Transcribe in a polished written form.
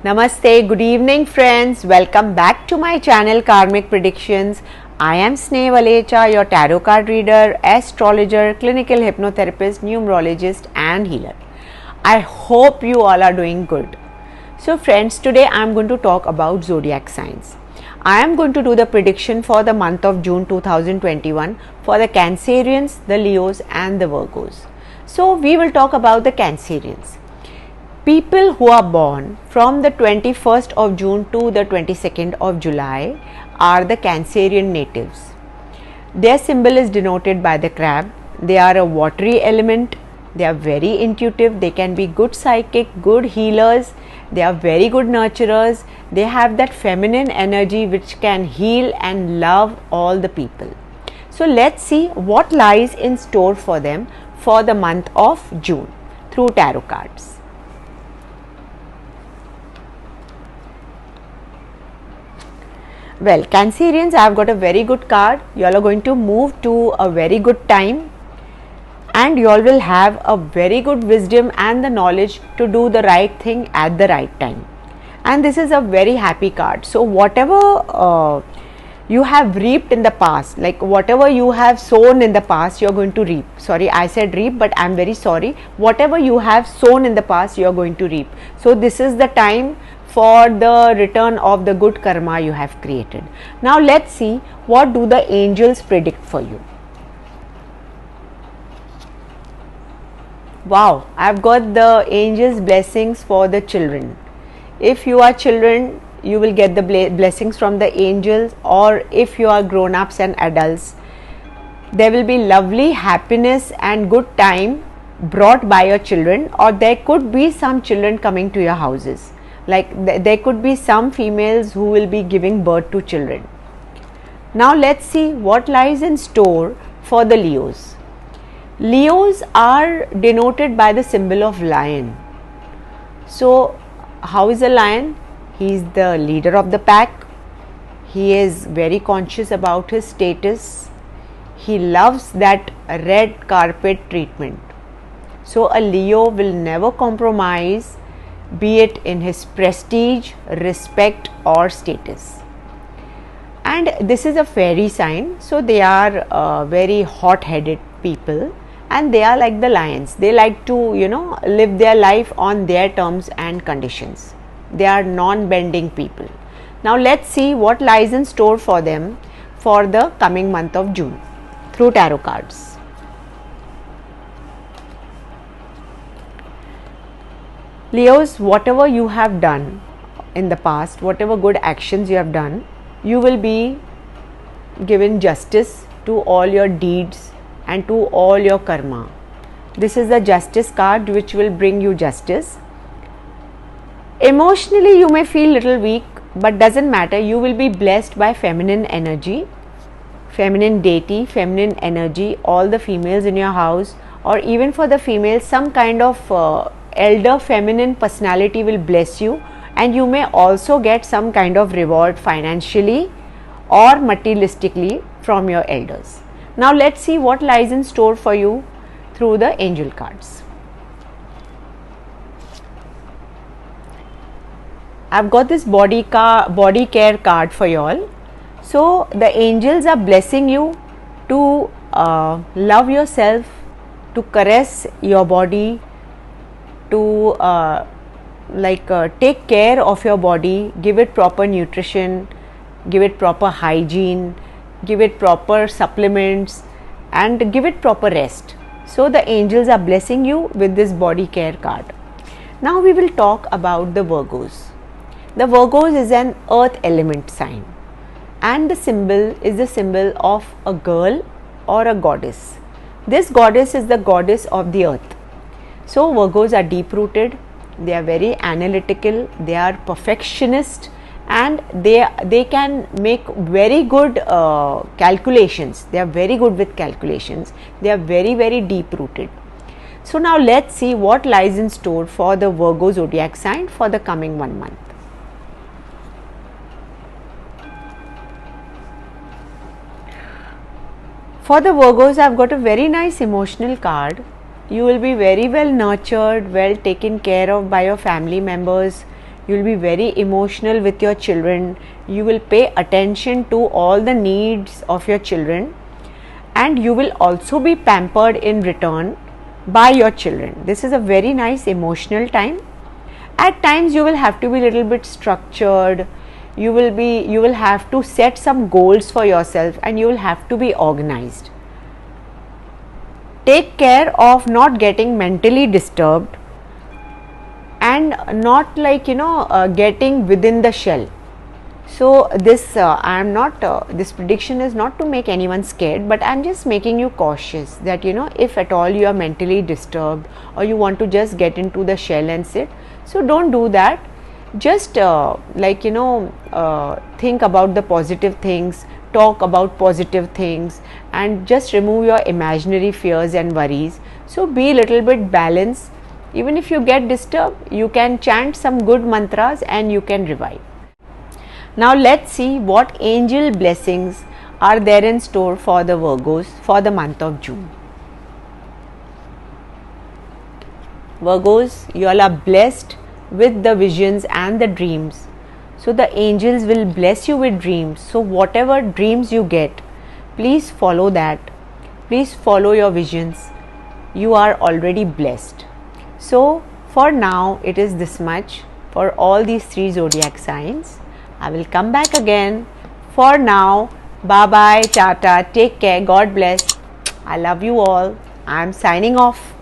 Namaste, good evening friends. Welcome back to my channel Karmic Predictions. I am Sneh Valecha, your tarot card reader, astrologer, clinical hypnotherapist, numerologist and healer. I hope you all are doing good. So friends, today I am going to talk about zodiac signs. I am going to do the prediction for the month of June 2021 for the Cancerians, the Leos and the Virgos. So we will talk about the Cancerians. People who are born from the 21st of June to the 22nd of July are the Cancerian natives. Their symbol is denoted by the crab. They are a watery element. They are very intuitive. They can be good psychic, good healers. They are very good nurturers. They have that feminine energy which can heal and love all the people. So let's see what lies in store for them for the month of June through tarot cards. Well, Cancerians, I have got a very good card. You all are going to move to a very good time and you all will have a very good wisdom and the knowledge to do the right thing at the right time. And this is a very happy card. So, whatever you have reaped in the past, like whatever you have sown in the past, you are going to reap. Sorry, I said reap, but I am very sorry. Whatever you have sown in the past, you are going to reap. So, this is the time for the return of the good karma you have created. Now let's see what do the angels predict for you. Wow, I have got the angels blessings for the children. If you are children, you will get the blessings from the angels, or if you are grown-ups and adults, there will be lovely happiness and good time brought by your children, or there could be some children coming to your houses. Like there could be some females who will be giving birth to children. Now let's see what lies in store for the Leos. Leos are denoted by the symbol of lion. So how is a lion? He is the leader of the pack. He is very conscious about his status. He loves that red carpet treatment. So a Leo will never compromise, be it in his prestige, respect or status. And this is a fairy sign, so they are very hot-headed people and they are like the lions. They like to, live their life on their terms and conditions. They are non-bending people. Now let's see what lies in store for them for the coming month of June through tarot cards. Leos, whatever you have done in the past, whatever good actions you have done, you will be given justice to all your deeds and to all your karma. This is the justice card which will bring you justice. Emotionally, you may feel little weak, but doesn't matter. You will be blessed by feminine energy, feminine deity, feminine energy, all the females in your house, or even for the females, some kind of elder feminine personality will bless you, and you may also get some kind of reward financially or materialistically from your elders. Now let's see what lies in store for you through the angel cards. I've got this body care card for you all. So the angels are blessing you to love yourself, to caress your body, to take care of your body, give it proper nutrition, give it proper hygiene, give it proper supplements and give it proper rest. So the angels are blessing you with this body care card. Now we will talk about the Virgos. The Virgos is an earth element sign and the symbol is the symbol of a girl or a goddess. This goddess is the goddess of the earth. So Virgos are deep rooted, they are very analytical, they are perfectionist and they can make very good calculations. They are very good with calculations. They are very, very deep rooted. So now let's see what lies in store for the Virgo zodiac sign for the coming 1 month. For the Virgos, I have got a very nice emotional card. You will be very well nurtured, well taken care of by your family members. You will be very emotional with your children. You will pay attention to all the needs of your children, and you will also be pampered in return by your children. This is a very nice emotional time. At times you will have to be a little bit structured. You will have to set some goals for yourself, and you will have to be organized. Take care of not getting mentally disturbed and not getting within the shell. So this I am not this prediction is not to make anyone scared, but I am just making you cautious that if at all you are mentally disturbed or you want to just get into the shell and sit, so don't do that. Just think about the positive things, talk about positive things, and just remove your imaginary fears and worries. So be a little bit balanced. Even if you get disturbed, you can chant some good mantras and you can revive. Now let's see what angel blessings are there in store for the Virgos for the month of June. Virgos, you all are blessed with the visions and the dreams. So the angels will bless you with dreams. So whatever dreams you get, please follow that. Please follow your visions. You are already blessed. So for now it is this much for all these 3 zodiac signs. I will come back again. For now, bye bye, tata, take care, God bless. I love you all. I am signing off.